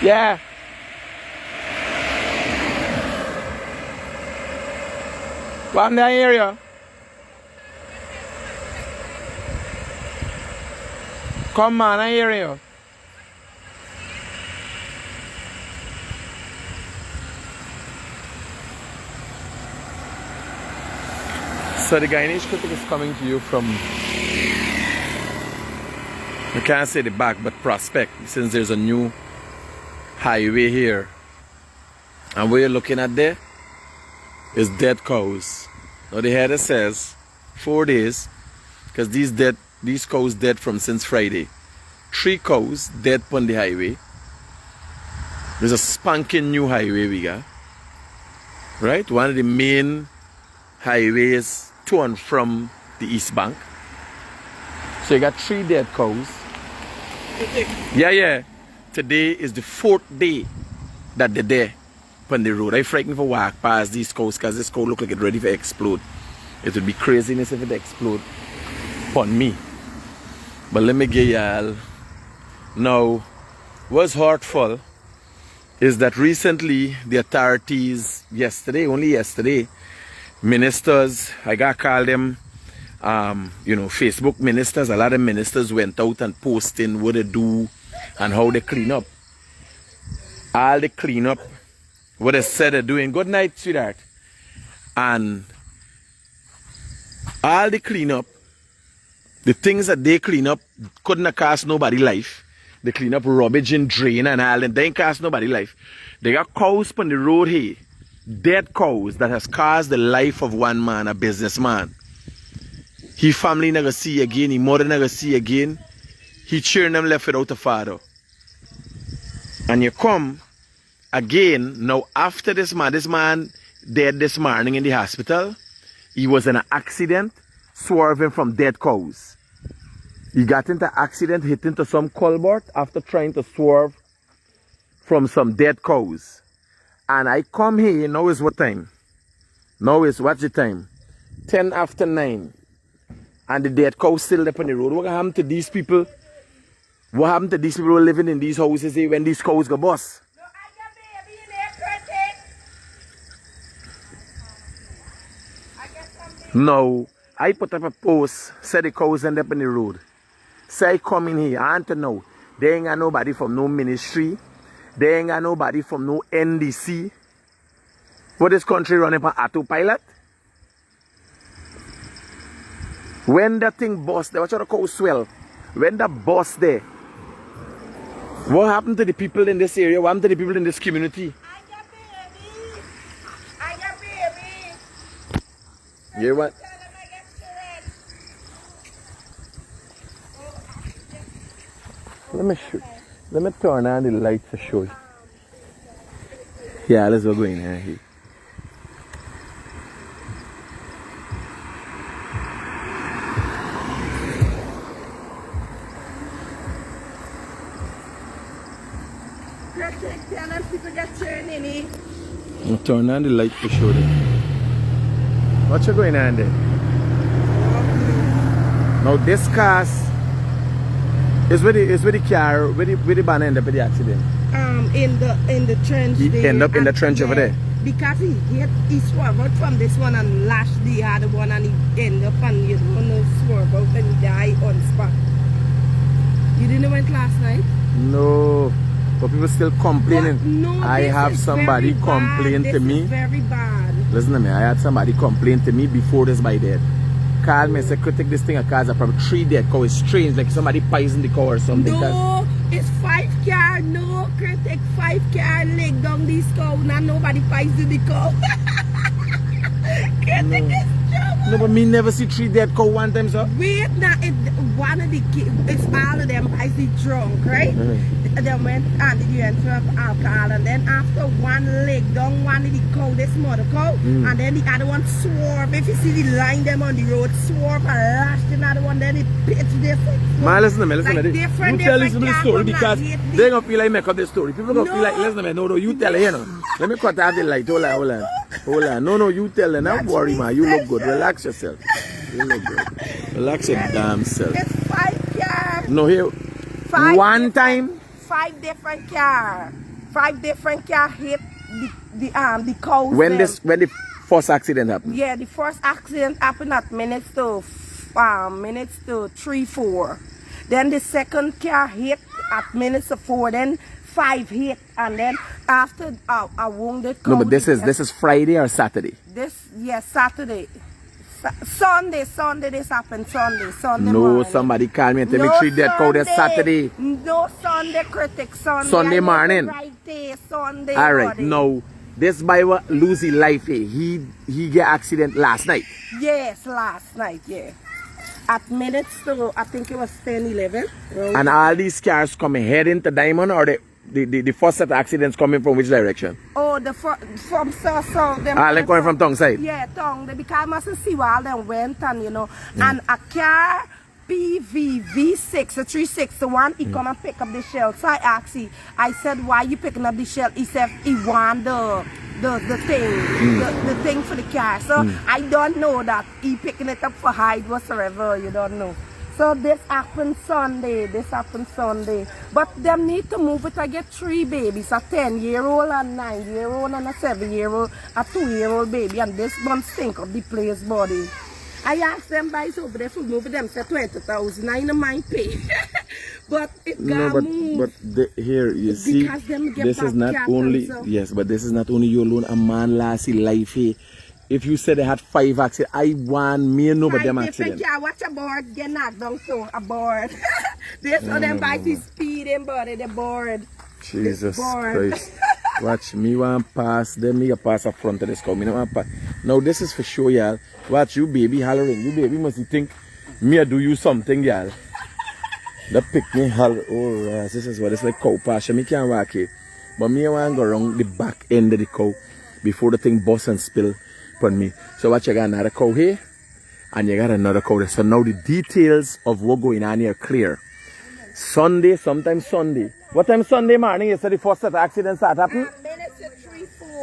Yeah. What in that area? Come on, I hear you. So the Guyanese critic is coming to you from, I can't say the back, but Prospect, since there's a new highway here. And what you're looking at there is dead cows. Now the header says 4 days, because these cows dead from since Friday. 3 cows dead on the highway. There's a spanking new highway we got. Right? One of the main highways to and from the East Bank. So you got 3 dead cows. Yeah. Today is the 4th day that they're there on the road. I'm frightened for walk past these cows because this cow look like it's ready to explode. It would be craziness if it explode upon me. But let me get y'all. Now, what's hurtful is that recently the authorities, only yesterday, ministers, I got called them, Facebook ministers, a lot of ministers went out and posting what they do and how they clean up. All the clean up, what they said they're doing. Good night, sweetheart. And all the clean up, the things that they clean up couldn't have cost nobody life. They clean up rubbish and drain and all, and they ain't cost nobody life. They got cows on the road here, dead cows that has caused the life of one man, a businessman. He family never see again, he mother never see again. He children them left without a father. And you come again, now after this man dead this morning in the hospital. He was in an accident, swerving from dead cows. He got into an accident, hit into some culvert after trying to swerve from some dead cows. And I come here, now is what time? Now is, what's the time? 10 after 9. And the dead cows still up on the road. What happened to these people? What happened to these people who are living in these houses here when these cows go bust? No, I got baby in there, Curtis. I got something. No, I put up a post, said the cows end up on the road. Say I come in here, I want to know. They ain't got nobody from no ministry. They ain't got nobody from no NDC. For this country running on autopilot. When that thing bust there, watch how the cow swell. When that bust there, what happened to the people in this area? What happened to the people in this community? I got baby. I got baby. You hear what? Tell them I got children. Let me turn on the lights to show you. Yeah, let's go in here. Curtis, tell them people got children in it. I'll turn on the light to show them. What's going on there? Now this cars is where the car, where the man end up in the accident. In the trench. He there, end up in the trench over there. Because he swerved out from this one and lashed the other one, and he ended up and swerve out and he died on spot. You didn't went last night? No, but people still complaining. But no, I have somebody complain to me. This is very bad. Listen to me, I had somebody complain to me before this by dead. Call me and say, could take this thing, a car's probably 3 dead cow. It's strange, like somebody poisoned the cow or something. No, it's 5 car. No, could take 5 car leg down this cow. Now nobody poisoned the cow. Could take this trouble. No, but me never see 3 dead cow one time, sir. Wait, now one of the kids, it's all of them is the drunk, right? They went and you went for alcohol, and then after one leg down, one of the cow, this mother cow, and then the other one swerve. If you see the line them on the road, swerve and lash another one, then it pitch this. Man, listen to me, listen like to me. different, You tell this the story because they they gonna feel like make up the story. People gonna feel like, listen to me, no, you tell it, you know. Let me cut off the light, hold on. No, you tell it, don't worry, man, you look good, relax yourself. You look good. Relax your damn self. It's 5 cars. No, here, 5 one time. 5 different cars. 5 different car hit the cows. When them. when the first accident happened? Yeah, the first accident happened at minutes to 3-4. Then the second car hit at minutes to 4. Then 5 hit, and then after a wounded cow. No, but this is Friday or Saturday? Saturday. Sunday this happened Sunday No, morning. somebody call me and tell me 3 dead cow this Saturday. No Sunday, critic. Sunday morning. Right there, Sunday. All right, morning. no. This boy lose his life. He get accident last night. Yes, last night, yeah. At minutes to, I think it was 10-11. And all these cars coming heading to Diamond, or the first set of accidents coming from which direction? Oh, from so them. All them coming from tongue side? Yeah, tongue. Because I mustn't see where all them went and and a car PVV6, a 361, he come and pick up the shell. So I asked him, I said, why you picking up the shell? He said he want the thing for the car. So I don't know that he picking it up for hide whatsoever, you don't know. So this happened Sunday. But them need to move it. I get 3 babies, a 10-year-old, a 9-year-old, and a 7-year-old, a 2-year-old baby. And this one stink of the player's body. I asked them guys over there for moving them, said 20,000. I don't mind pay. But it got moved. Here you see, this is not only but this is not only you alone. A man lost his life here. If you said they had 5 accidents, I want me and nobody them accidents. Yeah, watch a board get knocked down too. A board. This of them bike is speeding, buddy. The board. Jesus Christ. Watch me want pass. Then me pass up front of this car. Me want pass. Now this is for sure, y'all. Watch you baby hollering. You baby must think me do you something, y'all. That pick me holler. Oh, this is what it's like cow pasture. Me can't walk here. But me want to go around the back end of the cow before the thing bust and spill upon me. So watch, you got another cow here and you got another cow there. So now the details of what going on here are clear. Sunday, sometimes Sunday. What time Sunday morning? You said the first set of accidents start happening?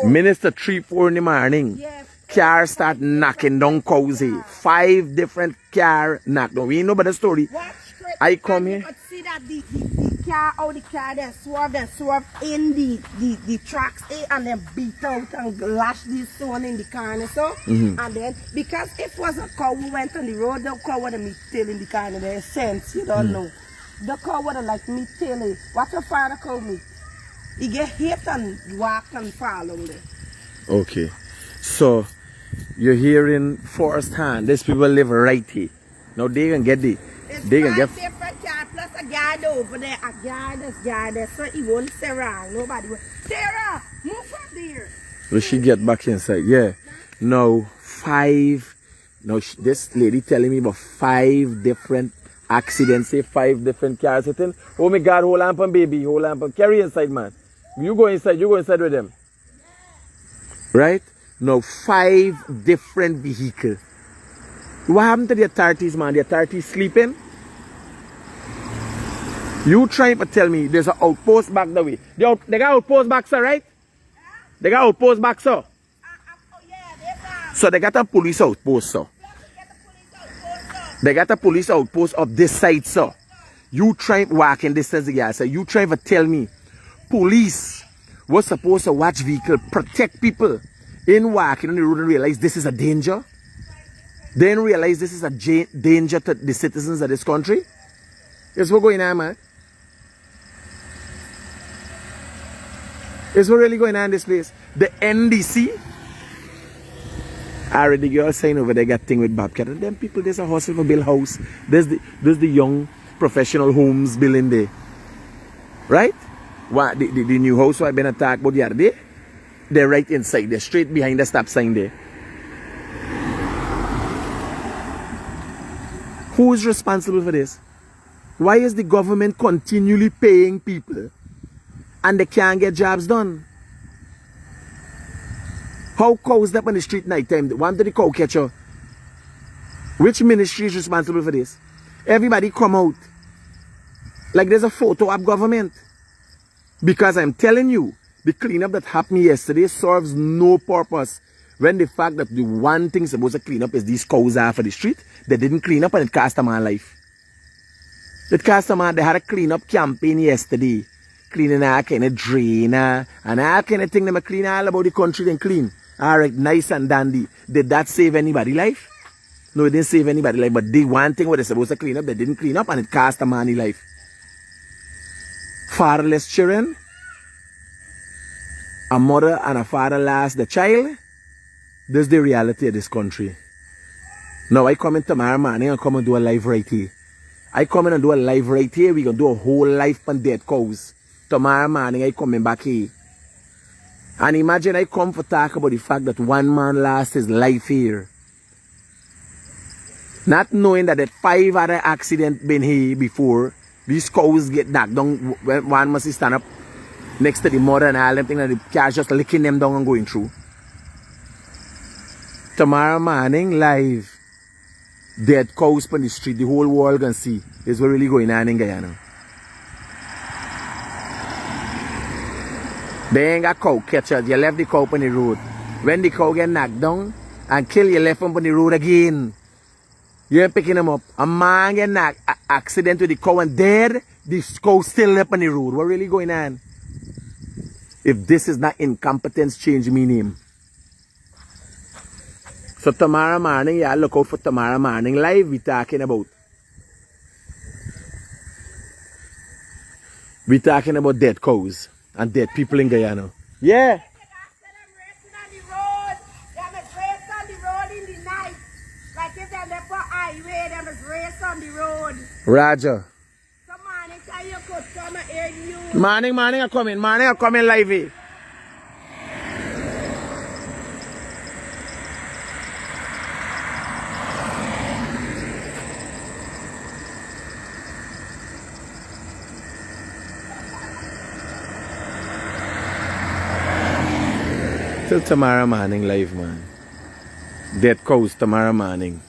Minutes to 3-4 in the morning. Yeah. Cars start knocking down cows here. 5 different car knocked down. We know about the story. I come here. But see that the car they swerve in the tracks and then beat out and lash this stone in the car and so. And then because if it was a cow who went on the road, the cow would have meat tail in the car and there's sense, you don't know. The cow would have like meat tail. What your father call me? He get hit and walk and fall on there. Okay. So you're hearing firsthand. These people live right here. Now they can get the different car plus a guard over there, a guard there, so he won't stay around. Nobody will. Sarah, move from there. Will she get back inside? Yeah. Now 5. Now this lady telling me about 5 different accidents. Say 5 different cars hitting. Oh my God! Hold on, baby. Hold on, carry inside, man. You go inside. You go inside with them. Right now, 5 different vehicles. What happened to the authorities, man? The authorities sleeping? You trying to tell me there's an outpost back the way? They got outpost back, sir, right? They got outpost back, sir. So they got a police outpost, sir. They got a police outpost of this side, sir. You trying to walk in distance, guys, sir. You trying to tell me police was supposed to watch vehicle, protect people in walking on the road and realize this is a danger? Then realize this is a danger to the citizens of this country? Is what going on, man? Is what really going on in this place? The NDC? I read the girl saying over there got thing with Bobcat. And them people, there's a hustle for build house. There's the young professional homes building there. Right? What the new house I've been attacked about the other day? They're right inside. They're straight behind the stop sign there. Who is responsible for this? Why is the government continually paying people and they can't get jobs done? How cows up on the street night time? One to the cow catcher. Which ministry is responsible for this? Everybody come out. Like there's a photo of government. Because I'm telling you, the cleanup that happened yesterday serves no purpose. When the fact that the one thing supposed to clean up is these cows off of the street, they didn't clean up and it cost a man life. It cost a man, they had a cleanup campaign yesterday. cleaning all kind of drain and all kind of thing. Them a clean all about the country, then clean. Alright, nice and dandy. Did that save anybody life? No, it didn't save anybody life. But the one thing what they're supposed to clean up, they didn't clean up, and it cost a man his life. Fatherless children. A mother and a father lost the child. This is the reality of this country. Now I come in tomorrow morning and come and do a live right here. I come in and do a live right here. We're going to do a whole life on dead cows. Tomorrow morning I coming back here. And imagine I come for talk about the fact that one man lost his life here. Not knowing that 5 other accidents been here before. These cows get knocked down. One must stand up next to the mother and all them things, and the car's just licking them down and going through. Tomorrow morning, live. Dead cows on the street. The whole world can see. Is what really going on in Guyana. They ain't got cow catchers. You left the cow on the road. When the cow get knocked down and kill, you left them on the road again. You ain't picking them up. A man get knocked, accident with the cow and dead, the cow still left on the road. What really going on? If this is not incompetence, change me name. So tomorrow morning, yeah, look out for tomorrow morning live we talking about. We talking about dead cows and dead people in Guyana. Yeah. Roger. So morning, can you could come and hear you? Morning, I come in. Morning, I come in live here. Till tomorrow morning live, man. Dead cows tomorrow morning.